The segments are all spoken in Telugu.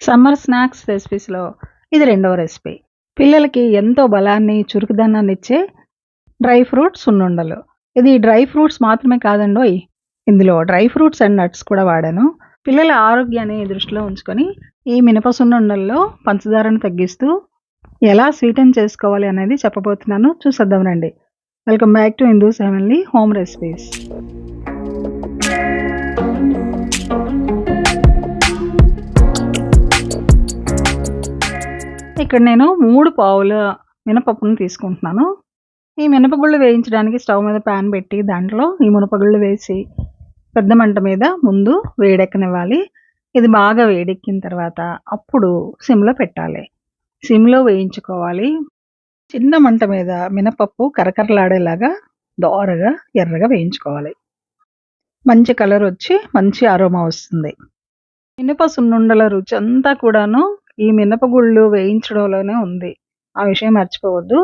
సమ్మర్ స్నాక్స్ రెసిపీస్‌లో ఇది రెండవ రెసిపీ. పిల్లలకి ఎంతో బలాన్ని, చురుకుదనాన్ని ఇచ్చే డ్రై ఫ్రూట్ సున్నుండలు. ఇది డ్రై ఫ్రూట్స్ మాత్రమే కాదండోయ్! ఇందులో డ్రై ఫ్రూట్స్ అండ్ నట్స్ కూడా వాడాను. పిల్లల ఆరోగ్యాన్ని దృష్టిలో ఉంచుకొని ఈ మినప సున్నుండల్లో పంచదారను తగ్గిస్తూ ఎలా స్వీటెన్ చేసుకోవాలి అనేది చెప్పబోతున్నాను. చూసేద్దాం రండి. Welcome back to Hindus heavenly home recipes. ఇక్కడ నేను 3 పావుల మినపప్పును తీసుకుంటున్నాను. ఈ మినపగుళ్ళు వేయించడానికి స్టవ్ మీద ప్యాన్ పెట్టి దాంట్లో ఈ మినపగుళ్ళు వేసి పెద్ద మంట మీద ముందు వేడెక్కనివ్వాలి. ఇది బాగా వేడెక్కిన తర్వాత అప్పుడు సిమ్‌లో పెట్టాలి. సిమ్‌లో వేయించుకోవాలి. చిన్న మంట మీద మినపప్పు కరకరలాడేలాగా దోరగా ఎర్రగా వేయించుకోవాలి. మంచి కలర్ వచ్చి మంచి అరోమా వస్తుంది. మినప సున్నుండల రుచి అంతా కూడాను ఈ మినపగుళ్ళు వేయించడంలోనే ఉంది. ఆ విషయం మర్చిపోవద్దు.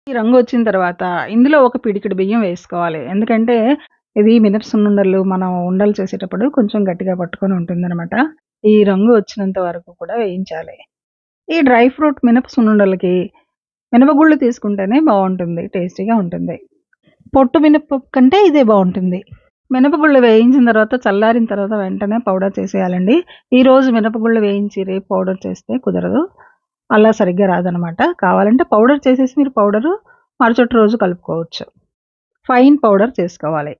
ఈ రంగు వచ్చిన తర్వాత ఇందులో ఒక పిడికెడు బియ్యం వేసుకోవాలి. ఎందుకంటే ఇది మినప సున్నుండలు మనం ఉండలు చేసేటప్పుడు కొంచెం గట్టిగా పట్టుకొని ఉంటుందన్నమాట. ఈ రంగు వచ్చినంత వరకు కూడా వేయించాలి. ఈ డ్రై ఫ్రూట్ మినప సున్నుండలకి మినపగుళ్ళు తీసుకుంటేనే బావుంటుంది. టేస్టీగా ఉంటుంది. పొట్టు మినపప్పు కంటే ఇదే బావుంటుంది. మినపగుళ్ళు వేయించిన తర్వాత చల్లారిన తర్వాత వెంటనే పౌడర్ చేసేయాలండి. ఈరోజు మినపగుళ్ళు వేయించి రేపు పౌడర్ చేస్తే కుదరదు. అలా సరిగ్గా రాదనమాట. కావాలంటే పౌడర్ చేసేసి మీరు పౌడరు మరుసటి రోజు కలుపుకోవచ్చు. ఫైన్ పౌడర్ చేసుకోవాలి.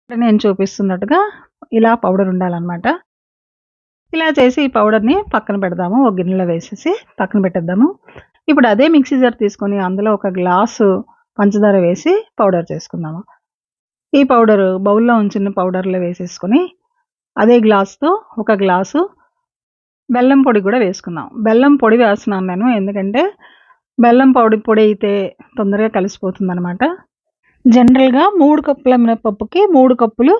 ఇక్కడ నేను చూపిస్తున్నట్టుగా ఇలా పౌడర్ ఉండాలనమాట. ఇలా చేసి ఈ పౌడర్‌ని పక్కన పెడదాము. ఒక గిన్నెలో వేసేసి పక్కన పెట్టేద్దాము. ఇప్పుడు అదే మిక్సీ జార్ తీసుకొని అందులో ఒక గ్లాసు పంచదార వేసి పౌడర్ చేసుకుందాము. ఈ పౌడరు బౌల్‌లో ఉంచిన పౌడర్‌లో వేసేసుకొని అదే గ్లాస్‌తో ఒక గ్లాసు బెల్లం పొడి కూడా వేసుకుందాం. బెల్లం పొడి వేస్తున్నాను నేను. ఎందుకంటే బెల్లం పొడి అయితే తొందరగా కలిసిపోతుందనమాట. జనరల్‌గా 3 కప్పుల మినపప్పుకి 3 కప్పులు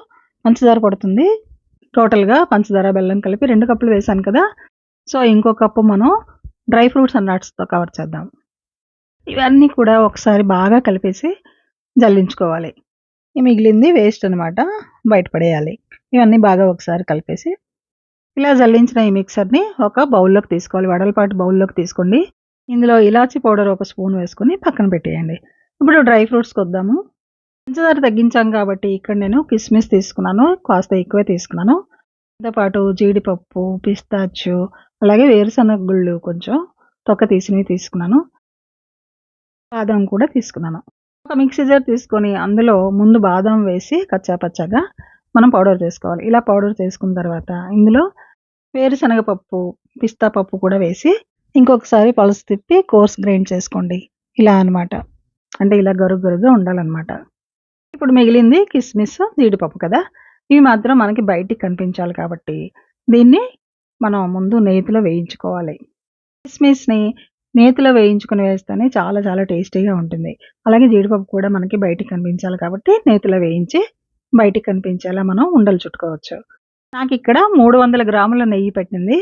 పంచదార పడుతుంది. టోటల్‌గా పంచదార, బెల్లం కలిపి 2 కప్పులు వేశాను కదా! సో, ఇంకో కప్పు మనం డ్రై ఫ్రూట్స్ అండ్ నట్స్‌తో కవర్ చేద్దాం. ఇవన్నీ కూడా ఒకసారి బాగా కలిపేసి జల్లించుకోవాలి. ఈ మిగిలింది వేస్ట్ అనమాట. బయట పడేయాలి. ఇవన్నీ బాగా ఒకసారి కలిపేసి ఇలా జల్లించిన ఈ మిక్సర్‌ని ఒక బౌల్‌లోకి తీసుకోవాలి. వెడల్పాటి బౌల్‌లోకి తీసుకోండి. ఇందులో ఇలాచీ పౌడర్ ఒక స్పూన్ వేసుకొని పక్కన పెట్టేయండి. ఇప్పుడు డ్రై ఫ్రూట్స్‌కొద్దాము. పంచదార తగ్గించాం కాబట్టి ఇక్కడ నేను కిస్మిస్ తీసుకున్నాను. కాస్త ఎక్కువే తీసుకున్నాను. దాంతో పాటు జీడిపప్పు, పిస్తాచు అలాగే వేరుశనగ గుళ్ళు కొంచెం తొక్క తీసినవి తీసుకున్నాను. బాదం కూడా తీసుకున్నాను. ఒక మిక్సీ జార్ తీసుకొని అందులో ముందు బాదం వేసి కచ్చాపచ్చాగా మనం పౌడర్ చేసుకోవాలి. ఇలా పౌడర్ చేసుకున్న తర్వాత ఇందులో వేరుశనగ పప్పు, పిస్తా పప్పు కూడా వేసి ఇంకొకసారి పలుసు తిప్పి కోర్స్ గ్రైండ్ చేసుకోండి. ఇలా అనమాట. అంటే ఇలా గరుగ్గా ఉండాలనమాట. ఇప్పుడు మిగిలింది కిస్మిస్, జీడిపప్పు కదా! ఇవి మాత్రం మనకి బయటికి కనిపించాలి కాబట్టి దీన్ని మనం ముందు నేతిలో వేయించుకోవాలి. కిస్మిస్‌ని నేతిలో వేయించుకొని వేస్తేనే చాలా చాలా టేస్టీగా ఉంటుంది. అలాగే జీడిపప్పు కూడా మనకి బయటికి కనిపించాలి కాబట్టి నేతిలో వేయించి బయటికి కనిపించేలా మనం ఉండలు చుట్టుకోవచ్చు. నాకిక్కడ 300 గ్రాముల నెయ్యి పట్టింది.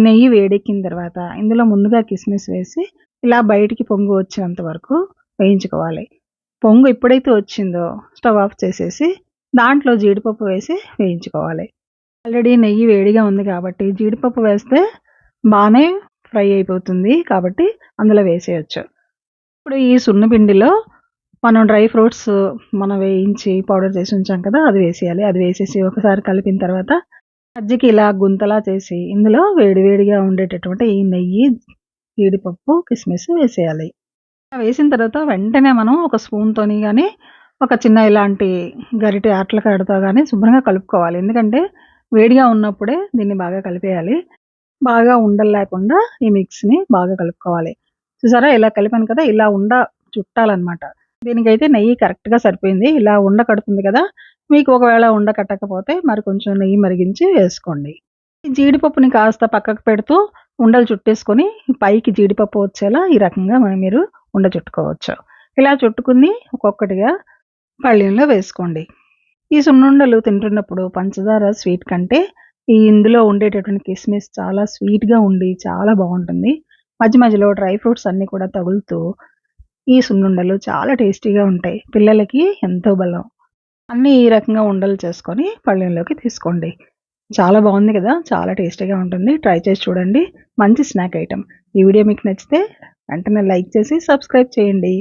నెయ్యి వేడెక్కిన తర్వాత ఇందులో ముందుగా కిస్మిస్ వేసి ఇలా బయటికి పొంగు వచ్చేంత వరకు వేయించుకోవాలి. పొంగు ఎప్పుడైతే వచ్చిందో స్టవ్ ఆఫ్ చేసేసి దాంట్లో జీడిపప్పు వేసి వేయించుకోవాలి. ఆల్రెడీ నెయ్యి వేడిగా ఉంది కాబట్టి జీడిపప్పు వేస్తే బానే ఫ్రై అయిపోతుంది కాబట్టి అందులో వేసేయొచ్చు. ఇప్పుడు ఈ సున్నపిండిలో మనం డ్రై ఫ్రూట్స్ మనం వేయించి పౌడర్ చేసి ఉంచాం కదా! అది వేసేయాలి. అది వేసేసి ఒకసారి కలిపిన తర్వాత మధ్యకి ఇలా గుంతలా చేసి ఇందులో వేడివేడిగా ఉండేటటువంటి ఈ నెయ్యి, జీడిపప్పు, కిస్మిస్ వేసేయాలి. వేసిన తర్వాత వెంటనే మనం ఒక స్పూన్‌తోని గాని, ఒక చిన్న ఇలాంటి గరిటె అట్ల కాడతో గాని శుభ్రంగా కలుపుకోవాలి. ఎందుకంటే వేడిగా ఉన్నప్పుడే దీన్ని బాగా కలిపేయాలి. బాగా ఉండలు లేకుండా ఈ మిక్స్‌ని బాగా కలుపుకోవాలి. చూసారా ఇలా కలిపాను కదా! ఇలా చుట్టాలనమాట. దీనికైతే నెయ్యి కరెక్ట్‌గా సరిపోయింది. ఇలా ఉండ కడుతుంది కదా! మీకు ఒకవేళ ఉండ కట్టకపోతే మరి కొంచెం నెయ్యి మరిగించి వేసుకోండి. ఈ జీడిపప్పుని కాస్త పక్కకు పెడుతూ ఉండలు చుట్టేసుకొని పైకి జీడిపప్పు వచ్చేలా ఈ రకంగా మీరు ఉండ చుట్టుకోవచ్చు. ఇలా చుట్టుకుని ఒక్కొక్కటిగా పళ్ళెంలో వేసుకోండి. ఈ సున్నుండలు తింటున్నప్పుడు పంచదార స్వీట్ కంటే ఇందులో ఉండేటటువంటి కిస్మిస్ చాలా స్వీట్‌గా ఉండి చాలా బావుంటుంది. మధ్య మధ్యలో డ్రై ఫ్రూట్స్ అన్నీ కూడా తగులుతూ ఈ సున్నుండలు చాలా టేస్టీగా ఉంటాయి. పిల్లలకి ఎంతో బలం. అన్నీ ఈ రకంగా ఉండలు చేసుకొని పళ్ళెంలోకి తీసుకోండి. చాలా బాగుంది కదా! చాలా టేస్టీగా ఉంటుంది. ట్రై చేసి చూడండి. మంచి స్నాక్ ఐటెమ్. ఈ వీడియో మీకు నచ్చితే వెంటనే లైక్ చేసి సబ్స్క్రైబ్ చేయండి.